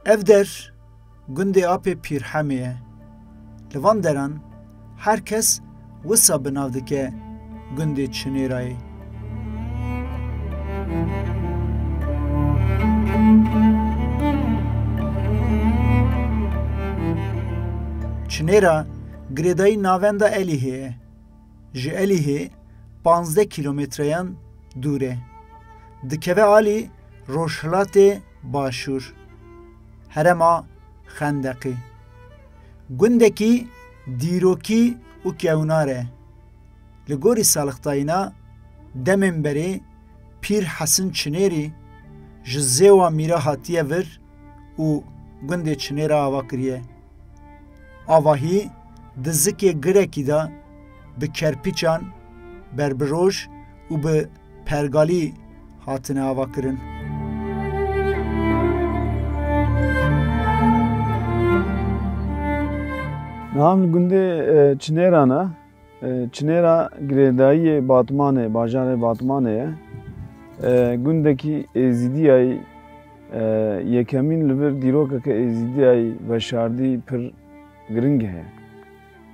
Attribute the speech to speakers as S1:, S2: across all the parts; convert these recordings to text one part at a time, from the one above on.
S1: Ev der gundê apê Pîrhemê ye. Li van deran her kes wisa binav dike gundê Çinêrayê. Çinêra girêdayî navenda Êlihê ye. Ji Êlihê 15 kilometreyan dûr e. Dikeve alî Rojhilatê Başûr, herema Xendeqê. Gundekî dîrokî û kewnar e. Li gorî salixtayîna demên berê Pîr Hesin Çinêrî ji zêwa mîra hatiye vir û gundê Çinêra ava kiriye. Avahî di zikê girekî de bi kerpîçan, berbiroj û bi pergalî hatine ava kirin.
S2: Nam gundê Çinêrana, Çinêra girêdayiyê Batmanê, bajarê Batmanê ye. Gundekî êzîdiyayê yekemîn li vir dîrokeke êzîdiyayê veşardî pir giring heye.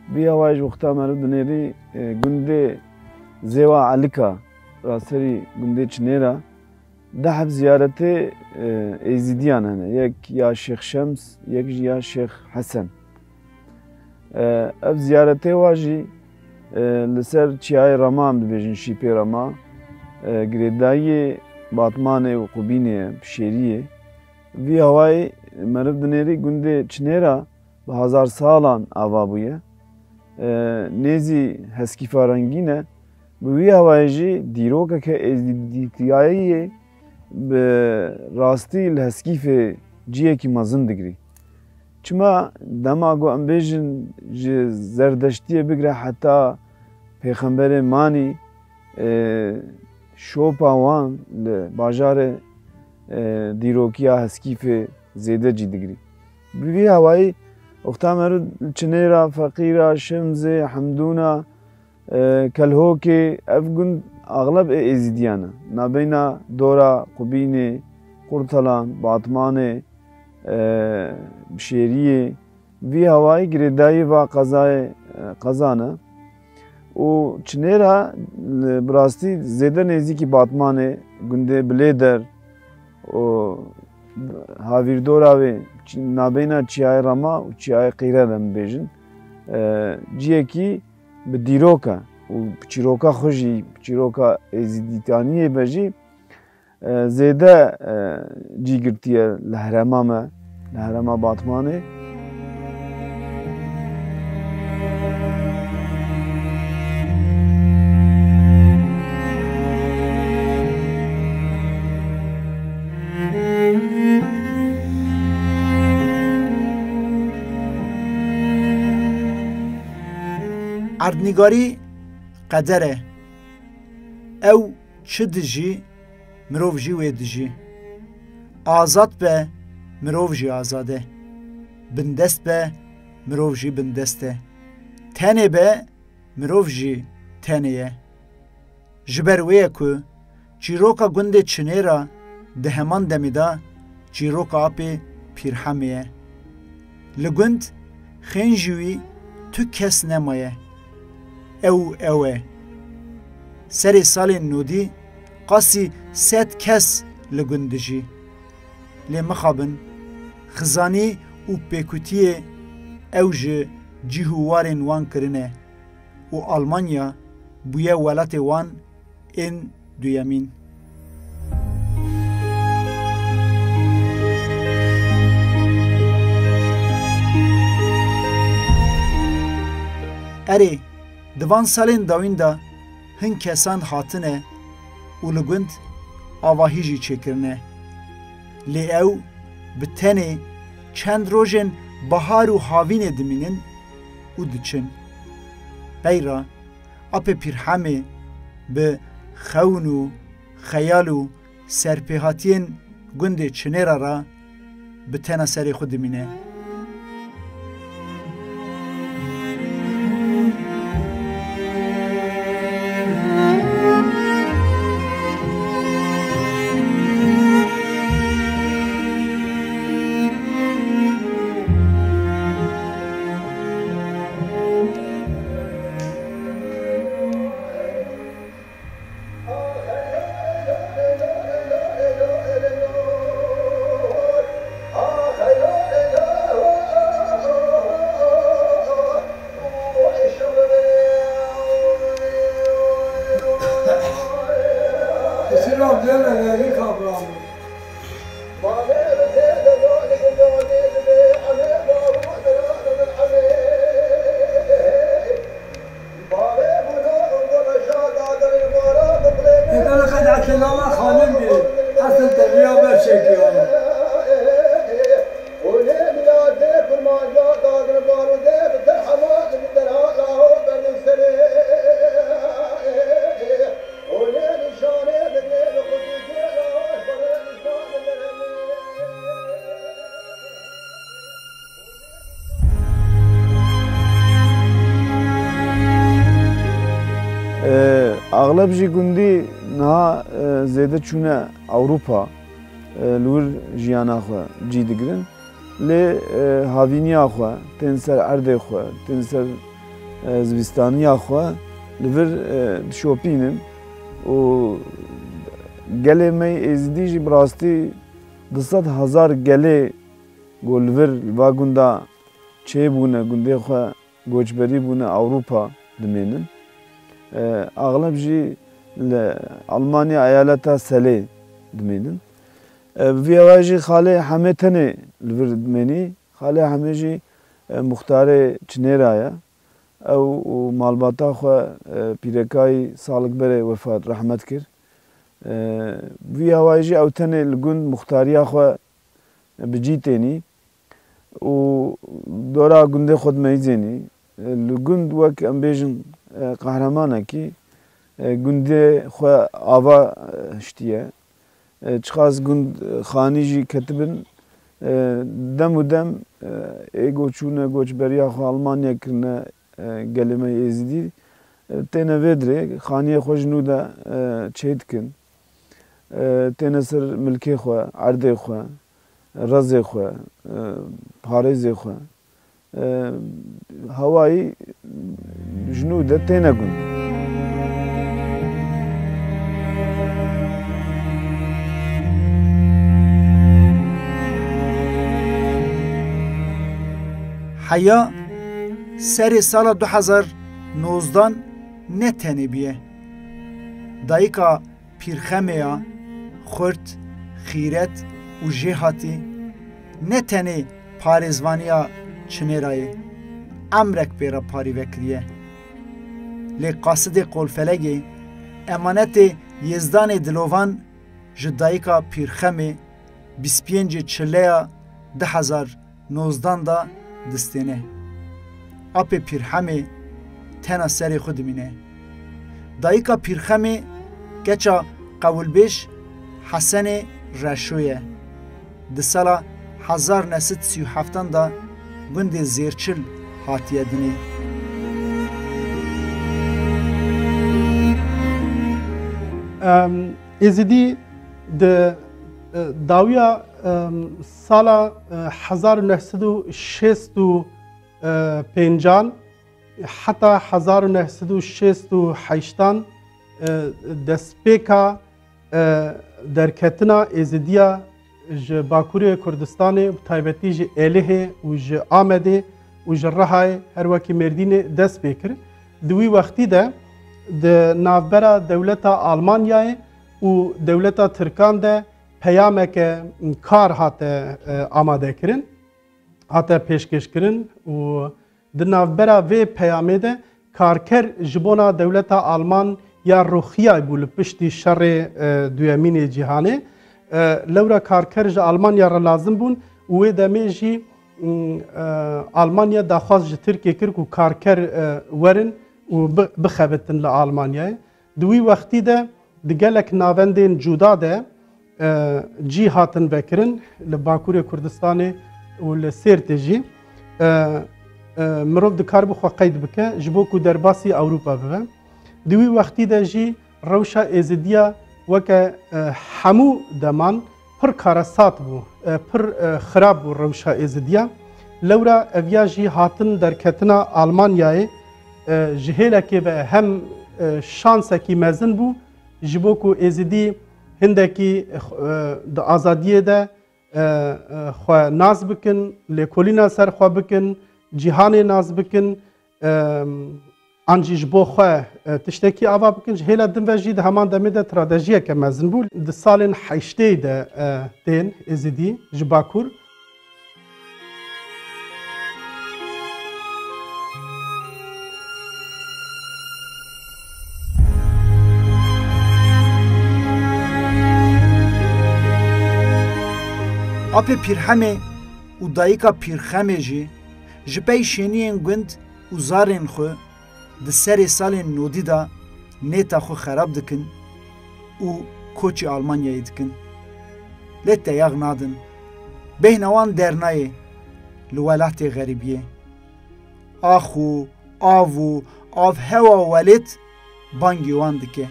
S2: Bi hewayê ji wexta me re dinêrî gundê Zêwa Elika raserî gundê Çinêra dehep ziyaretê êzîdiyan hene. Yek ya Şeyx Şems, yek jî ya Şeyx Hesen. Ev ziyaretê wa jî li ser çiyayê Rama em dibêjin şîpê Rama, girêdayiyê Batmanê û Qubînê ye, Pişêriyê. Vî hewayê meriv dinêrî gundê Çinêra bi hezar salan ava bûye. Nêzî heskîfa rengîn e. Bi wî hewayê jî dîrokeke êzîdîtiyayê bi rastî li heskîfê ciyekî mezin digirî. Çima dema got em bêjin ji zerdeştiyê bigire heta Pêxemberê manî şopa wan li bajarê dîrokiya heskîfê zêde cî digirî. Bi vî hewayê wexta me re Çinêra, Feqîra, Şemzê, Hemdûna, Kelhokê ev gund agleb êzîdiyan e. Navbeyna dora Qubînê, Qurtalan, Batmanê, Pişêriyê vî hewayê girêdayî va Qezan e. û Çinêra bi rastî zêde nêzîkî Batmanê, gundê Bilêder û havîrdora wê navbeyna çiyayê Rama û çiyayê Qîre de em bêjin ciyekî bi dîrok e û çîroka xwe jî çîroka êzîdîtaniyê ve jî zêde cîgirtiye li herêma me, li herêma Batmanê.
S1: Erdnîgarî qeder e. Ew çi dijî, mirov jî wê dijî. Azad be, mirov jî azad e. Bindest be, mirov jî bindest e. Tenê be, mirov jî tenê ye. Ji ber wê ye ku çîroka gundê Çinêra di heman demê de çîroka apê Pîrhemê ye. Li gund xên jî wî tu kes nemaye. Ew e. Serê salên nûdî qasî 100 kes li gund dijî. Lê mixabin, xizanî û pêkutiyê ew ji cih û warên wan kirine û Almanya bûye welatê wan ên duyemîn. Erê, di van salên dawîn de hin kesan hatine û li gund avahî jî çêkirine. Lê ew bi tenê çend rojên bihar û havînê dimînin û diçin. Beyra apê Pîrhemê bi xewn û xeyal û serpêhatiyên gundê Çinêra ra bi tena serê xwe dimîne.
S2: اغلب جی گندی نه زیده چونه اوروپا لور جیانا خو جی دگرن لی هاوینیا خو تنسر ارده خو تنسر زویستانیا خو لور شوپینن و گله می ازدی جی براستی 200,000 گله گلور و گندا چه بونه گنده خو گوچبری بونه اوروپا دمینن اغلب جی Almanya eyaleta sele dmenin. Viyaji xale hame tane livir dmeni. Xale hame jî muxtarê Çinêraya ew malbata xwe pîrekayî salikberê wefat rehmet kir. Vî hewayî jî ew tenê li gund muxtariya xwe bi cî tênî û dora gundê xwe dimeyîzênî. Li gund wek em bêjin qehremanekî gundê xwe ava ştiye. Çiqas gund xanî jî ketibin dem û dem ê goçûne goçberiya xwe Almanya kirine gelê me Êzidî têne vê dirê xaniyê xwe ji nû de çê dikin. Têne ser milkê xwe, erdê xwe, rezê xwe, parêzê xwe. Hewayî ji nû de têne gund.
S1: Heya serê sala 2019 ne tenê biye. Dayika pîrxemeya xurt, xîret û jêhatî ne tenê parêzvaniya Çinêrayê emrek pêra parî vekiriye. Lê qasidê qolfelegê emanetê yêzdanê dilovan ji dayika pîrxemê 25 çileya 2019 da distêne. Apê pîrhemê tena serê xwe dimîne. Dayika pîrxemê keça qewilbêj Hesenê Reşo ye. Di sala 1937 da gundê Zêrçil hatiye dinê.
S3: Êzidî di dawiya sala 1965 heta 1968 destpêka derketina êzidiya ji Bakurê Kurdistanê taybetî ji Êlihê û ji Amedê û ji Rihayê her wekî Mêrdînê dest pê kir. Di wî wextî de di navbera dewleta Almanyayê û dewleta Tirkan de peyameke kar hate amadekirin, hate pêşkêşkirin û di navbera vê peyamê de karker ji bona dewleta Alman ya Rûxiya bû li piştî şerê duyemînê cîhanê. Lewra karker ji Almanya re lazim bûn û wê demê jî Almanya daxwaz ji Tirkiye kir ku karker werin û bixebitin li Almanyayê. Di wî wextî de di gelek navendên cuda de cî hatin vekirin li Bakurê Kurdistanê û li Sêrtê jî mirov dikar bixwe qeyd bike ji bo ku derbasî Ewropa bibe. Di wî wextî de jî rewşa êzidiya weke hemû deman pir karesat bû, pir xirab bû rewşa êzidiya. Lewra ev ya jî hatin derketina Almanyayê ji hêlekê ve hem şansekî mezin bû ji bo ku êzidî hindekî di azadiyê de xwe naz bikin, lêkolîna ser xwe bikin, cîhanê naz bikin, an jî ji bo xwe tiştekî ava bikin. Ji hêla din ve jî di heman demê de stratejiyeke mezin bû. Di salên heştê de tên êzidî ji Bakur.
S1: Apê pîrhemê û dayika pîrxemê jî ji pey şêniyên gund û zarên xwe di serê salên nodî da nêta xwe xerab dikin û koçî Almanyayê dikin. Lê teyaq nadin. Bêhna wan dernayê li welatê xerîbiyê. Ax û av û avhewa welêt bangê wan dike.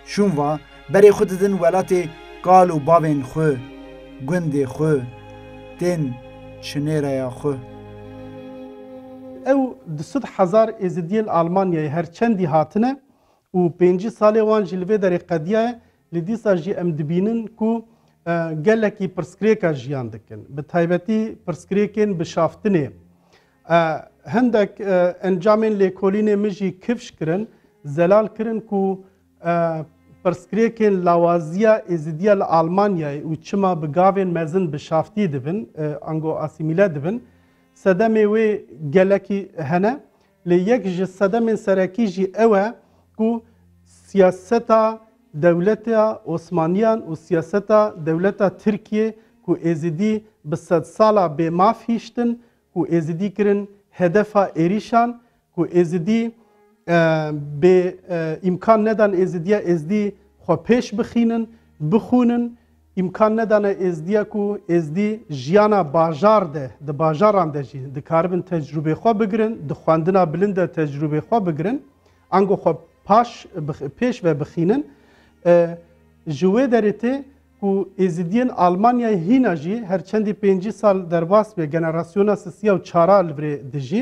S1: شونوا بری خود دن ولات قال و باوین خو گند خو دن چنیره یا خو
S3: او 200,000 ازدیل آلمانیای هر چندی هاتنه و 5 سالی وان جلوه در قدیه لدیسا جی ام دبینن کو گلکی پرسکریکا جیان دکن به تایبتی پرسکریکن بشافتنه هندک انجامن لیکولین مجی کفش کرن زلال کرن کو پرسکریکن لاوازیا ازدیل آلمانیای و چما بگاوین مزن بشافتی دبن انگو اسیمیله دبن صدمه و گلکی هنه لیک جی صدمه سرکی جی اوه کو سیاستا دولتا عثمانیان و سیاستا دولتا ترکیه کو ازدی به 100 سالا به ماف هیشتن کو ازدی کرن هدفا ایریشان کو ازدی به امکان ندان ازدی خو پیش بخینن بخونن امکان ندانه ازدیا کو ازدی جیانا باجار ده د باجاران ده جی د کاربن تجربه خو بگرن د خواندنا بلند تجربه خو بگرن انگو خو پیش و بخینن جوه درته کو ازدیان آلمانیا هینا جی هر چندی 5 سال در واس به جنراسیونا سیا و چارا لبر دجی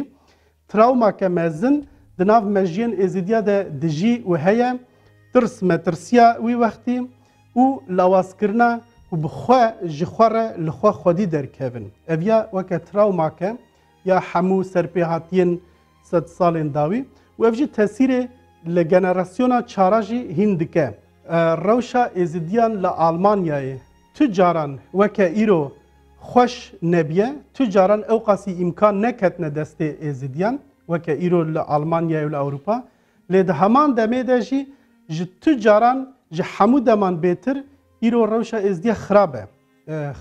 S3: تراوما که مزن دناف مجین ازدیا ده دجی و هیا ترس مترسیا وی وقتی و لواس کرنا و بخوا جخوره لخوا خودی در کبن اویا وکه تراوما که یا حمو سرپیهاتین 100 سال داوی و افجی تاثیر لجنراسیونا چاراجی هندکه روشا ازدیان لآلمانیای تجاران وکه ایرو خوش نبیه تجاران اوقاسی امکان نکتن دست ازدیان وکه ایرو لآلمانیای و لأوروپا لید همان دمه داشی جه تجاران جه حمو دمان بیتر ایرو روشا ازدیا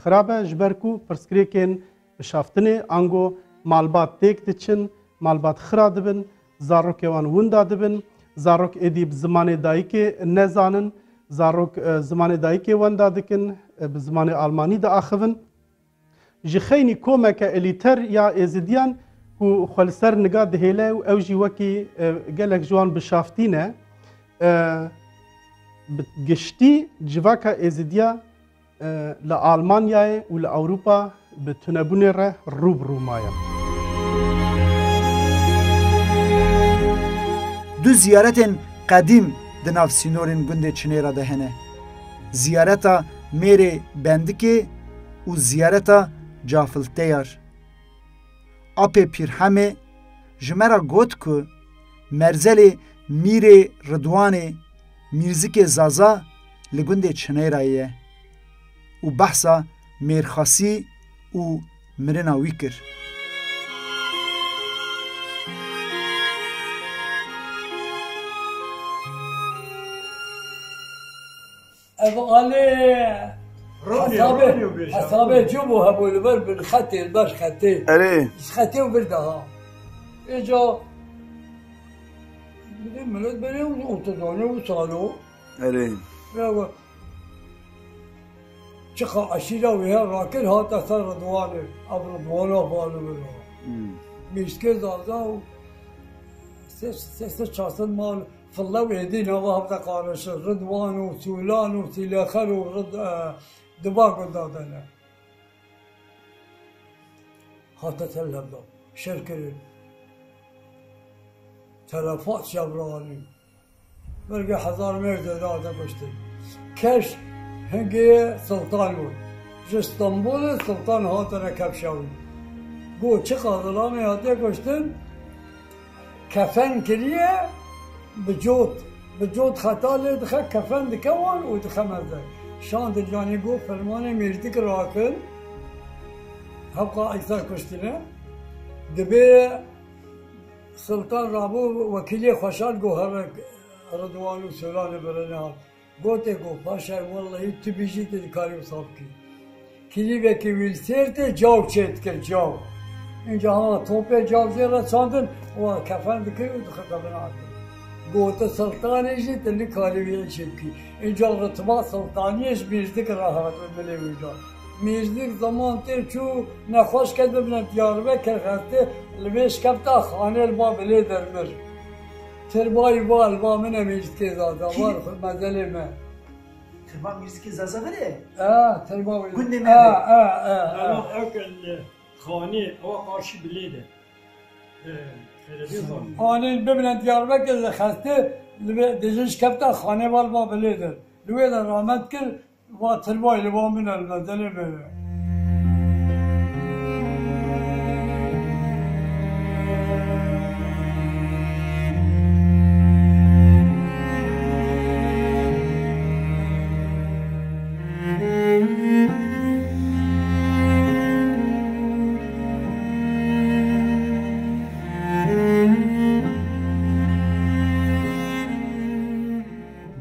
S3: خرابه جبرکو پرسکریکن بشافتنه انگو مالبات دیک دچن مالبات خرا دبن زاروک وان وندا دبن زاروک ادیب زمان دایک نزانن زاروک زمان دایک وندا دکن به زمان آلمانی دا آخون جخینی کومک الیتر یا ازدیان و خالصر نگاه دهیله و اوجی وکی گلک جوان بشافتینه گشتی جواکا ازدیا لآلمانیای و لأوروپا بتنبونه ره روبرو مایم
S1: دو زیارتن قدیم دناف سینورین گنده چنیرا دهنه زیارتا میره بندکه و زیارتا جافلتیار اپی پیرهمه جمرا گوت که مرزل میره ردوانه میرزک زازا لگنده چنیرایه و بحثا میرخاسی و مرنا ویکر
S4: علي أصابع جوبه أبو البر بالختي الباش ختي
S2: اره
S4: ختي وبردها إجا ملت بني وتدوني وصالو
S2: اره
S4: شقا عشيرة ويا راكن هات أثر رضواني أبو رضوانه فالو منه ميشكي زازا سيس شاسن مال فالله ويدينا وهبدا قارش رضوان وسولان وسيلاخر ورد دباغ دادنا حتى تلبدا شركة تلفات شبراني برقى حضار مرد دادا كشتي كش هنگي سلطان بود اسطنبول سلطان هاتنا كبشاوي قو چه قادرامي هاته كشتن كفن كريه بجود خطا دخل كفن دكوان ودخل مزاج شان دلجاني قو فرمانه ميردك راكن هبقى اكثر كشتنا دبي سلطان رابو وكيلي خوشال قو هرك رضوان وسولان برنال قوتي قو باشا والله تبيجي تذكاري وصابكي كيلي بكي ويلسيرتي جاو تشيتكر جاو اینجا ها توپه جاوزیره ساندن و کفن دکری و دخل قبل آدم گوته سلطانیشی تلی کاریویه شبکی اینجا رتبه سلطانیش میزدک راحت و بلی ویجا میزدک زمان تیر چو نخوش کرده بنا دیاربه کرخسته لبیش کفتا خانه البا بلی درمر تربای وال با من میرد که زاده وار خود مزله من
S1: تربا میرزکی زازا بره
S4: تربای
S1: گنده
S5: الان اکل خانه او قارشی بلیده
S4: آنین ببینن دیاربکر خسته دیجش کفتا خانه وال با بلیده لوی در رحمت کرد و تربای لبا من المزله بره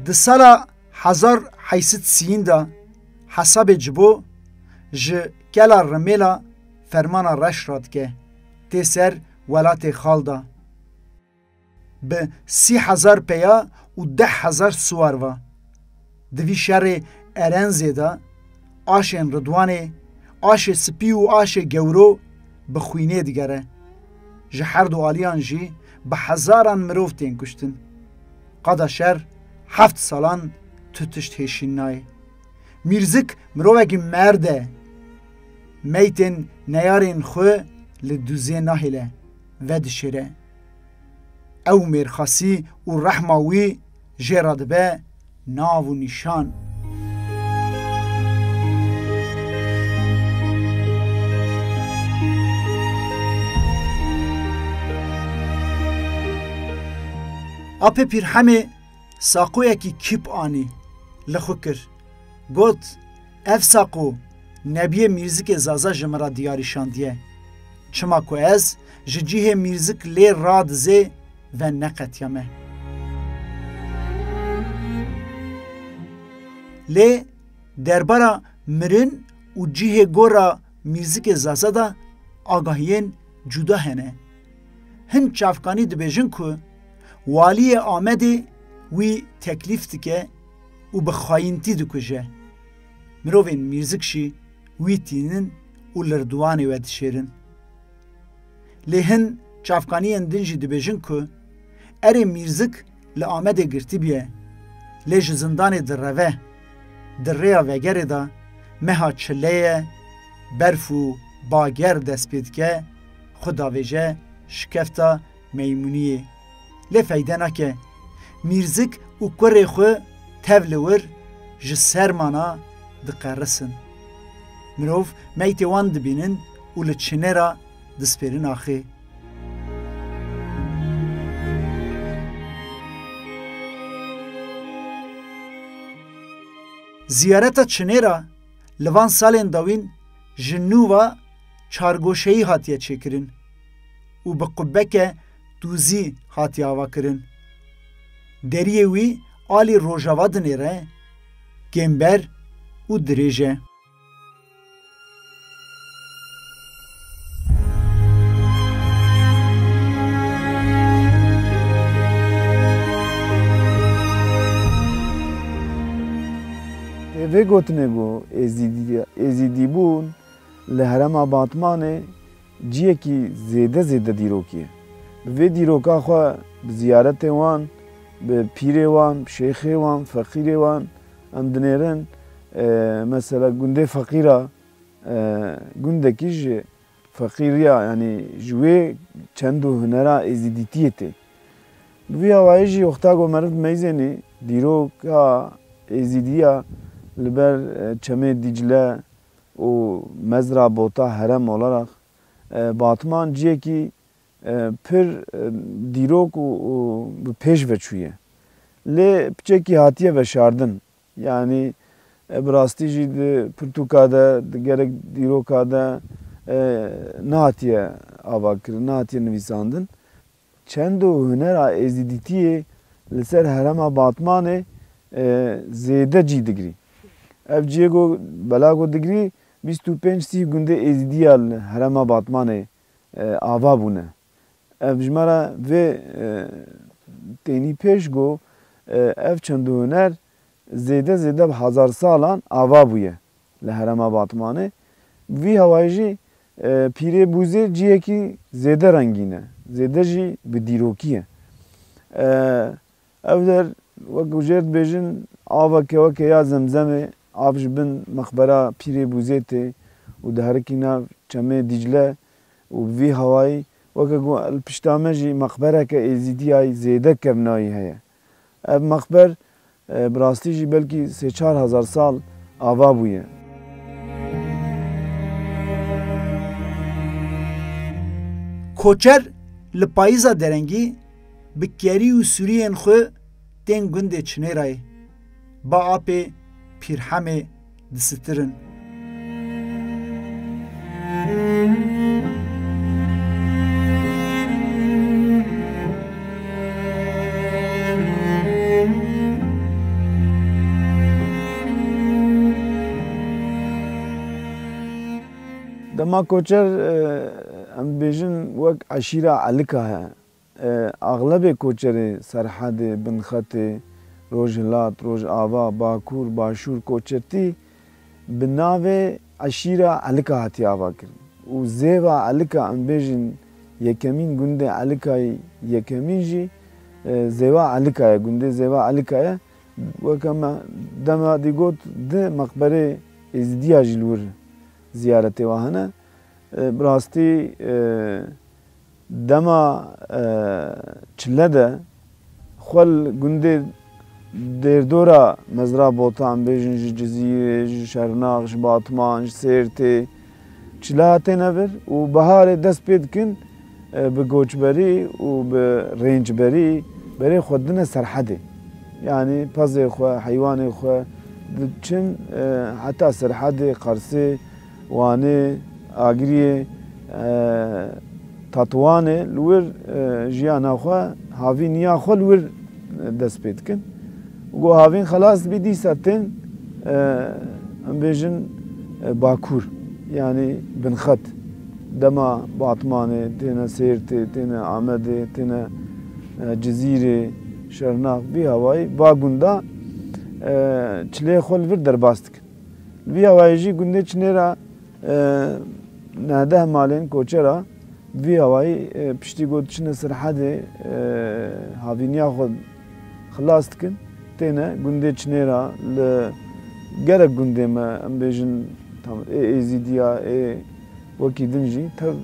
S1: د سالا 1830 دا حساب جبو ج کلا رمیلا فرمانا رش راد که تی سر ولات خالدا به 30,000 پیا و 10,000 سوار و دوی شهر ارنزی دا آشن ردوانه آش سپی و آش گورو به خوینه دیگره جه هر دو آلیان جی به هزاران مروف تین کشتن قدا شهر 7 سالان تتشت هشین نای میرزک مروفگی مرده میتن نیارین خو لدوزه ناهله و دشره او میرخاسی و رحماوی جراد به ناو و نشان اپه پیر همه ساقویا کی کیپ آنی لخو کر گوت اف ساقو نبی میرزک زازا جمرا دیاری شاندیه چما کو از ججیه میرزک لی راد زه و نقت یمه لی دربارا مرن و جیه گورا میرزک زازا دا آگاهین جدا هنه هن چافکانی دبیجن که والی آمده وی تکلیف دکه و به خاینتی دکجه مروین میرزکشی وی تینن و لردوانی و دشیرن لهن چافکانی اندنجی دبیجن که اری میرزک لآمده گرتی بیه لیج زندان دروه دریا وگره دا مها چلیه برف و باگر دست بید که خداویجه شکفتا میمونیه لی فیده نکه میرزک و کره خو تولور ج سرمانا دقرسن مروف میتی وان دبینن و لچنه را دسپرین آخی زیارت چنه را لوان سالین داوین جنو و چارگوشهی هاتیه چکرین و به قبکه دوزی هاتی آوا کرن دریه وی آلی روژاوا دنیره گمبر و دریجه
S2: ve gotine go ezidî bûn li herêma Batmanê ciyekî zêde dîrokî. Bi vê dîroka xwe bi ziyaretê wan, bi pîrê wan, şeyxê wan, feqîrê wan em dinêrin mesela gundê feqîra gundekî ji feqîriya yanî ji wê çend û hunera êzîdîtiyê tê. Bi vî awayî jî wexta got meriv meyzênê dîroka êzîdiya li ber çemê Dicle û mezra bota herem olarak Batman ciyekî pir dîrok û bi pêş veçûye. Lê piçekî hatiye veşardin. Yani bi rastî jî di pirtûka de, di gerek dîroka de nehatiye avakirin, nehatiye nivîsandin. Çend û hunera êzîdîtiyê li ser herema Batmanê zêde cî digirî. Ev ciyê got bela got digirî 25-30 gundê êzîdiya li herema Batmanê ava bûne. Ev ji me re vê tenî pêş got ev çend û huner zêde bi hezar salan ava bûye li herema Batmanê. Vî hewayî jî Pîrê Bûzê ciyekî zêde rengîn e. Zêde jî bi dîrokî ye. او در وەکو ژێرت بێژن ئاوەکە وەکە یا زەمزەمێ ئاوش بن مەخبەرا پیرێ بوزێتێ و دەهەرکی ناو چەمێ دیجلە و vî hawayî weke pişta me jî mexbereke êzîdiyayî zêdekirnayî heye. Ev mexber bi rastî jî belkî 3-4 hezar sal ava bûye.
S1: Koçer li payîza derengî bi kerî û Sûriyên xwe tên gundê Çinêrayê ba apê Pîrhemê disitirin.
S2: Dema koçer em bêjin wek eşîra elika he. Aglebê koçerê Serhedê, Binxetê, Rojhilat, Rojava, Bakur, Başûr koçertî bi navê eşîra elika hatiye avakirin. û zêva elika em bêjin yekemîn gundê elikayê yekemîn jî zêva elika ye, gundê zêva elika ye. Weke me dema dî got di mexberê êzidiya jî li wir ziyaretê wa hene. Bi rastî dema çile de xwe li gundê dêrdora mezra bota em bêjin ji Cizîrê, ji Şernax, ji Batman, ji Sêrtê çile hatêne vir û biharê dest pê dikin bi goçberî û bi rêncberî berê xwe dine Serhedê. Yani pezê xwe, heywanê xwe diçin heta Serhedê, Qersê, Wanê, Agiriyê, Tatwanê li wir jiyana xwe havîniya xwe li wir dest pê dikin. Got havîn xelas bî dîsa tên em bêjin Bakur yani Binxet. Dema Batmanê, têne Sêrtê, têne Amedê, têne Cizîrê, Şernax vî hawayî ba gunda çilê xwe li vir derbas dikin. Vî hawayî jî gundê Çinêra nehdeh malên koçera vî hawayî piştî got çine Serhedê havîniya xwe xilas dikin têne gundê Çinêra li gelek gundê me em bêjin êzîdiya ê wekî din jî tev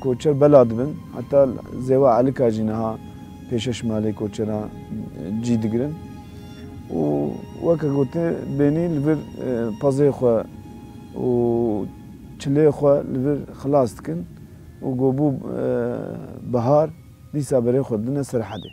S2: koçer bela dibin heta zêwa elika jî niha pêşeş malê koçera cî digirin û weke gotê benî li vir pezê xwe û çilê xwe li vir xilas dikin û gobû bihar dîsa berê xwe dine Serhedê.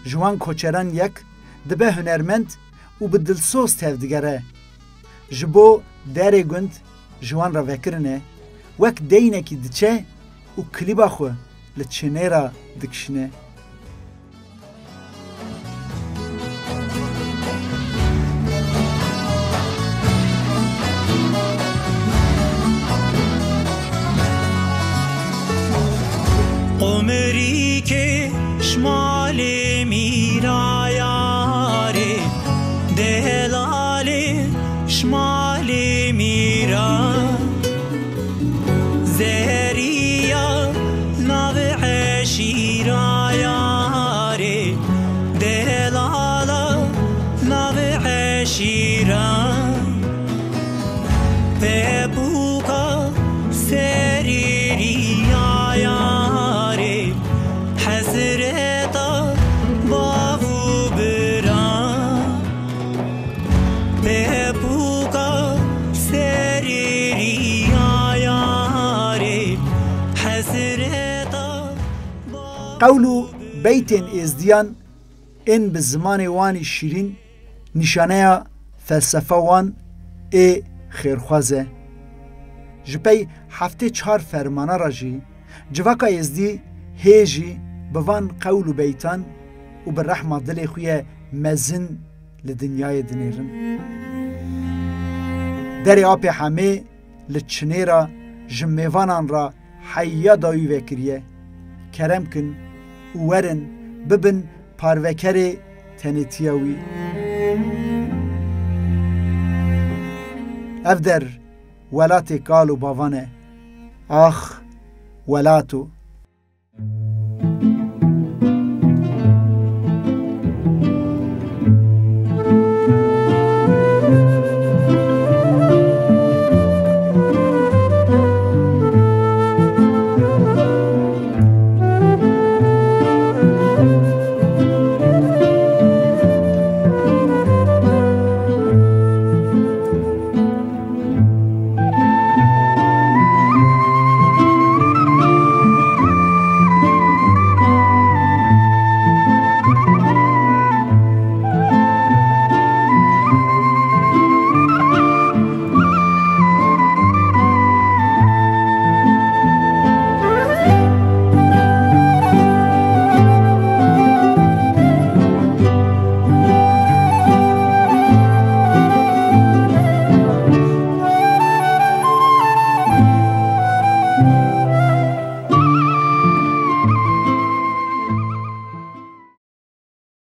S1: Ji wan koçeran yek dibe hunermend û bi dilsoz tevdigere. Ji bo derê gund ji wan re vekirine wek deynekî diçe û klîba xwe li Çinêra dikişine.
S6: Qomerîkê şmalê mîrayarê delalê şmalê mîra zehriya navê eşîrayarê delala navê eşîra pebuka serîriyaya
S1: Qewl û beytên êzdiyan ên bi zimanê wanî şîrîn nîşaneya felsefa wan ê xêrxwaz e. Ji pey heftê çar fermana re jî civaka êzdî hê jî bi van qewl û beytan û bi rehma dilê xwe ye mezin li dinyayê dinêrin. دری آب همه لچنه را جمیوانان را حیا دایو وکریه کرم کن ورن ببن پاروکر تنیتیاوی اف در ولات کالو باوانه آخ ولاتو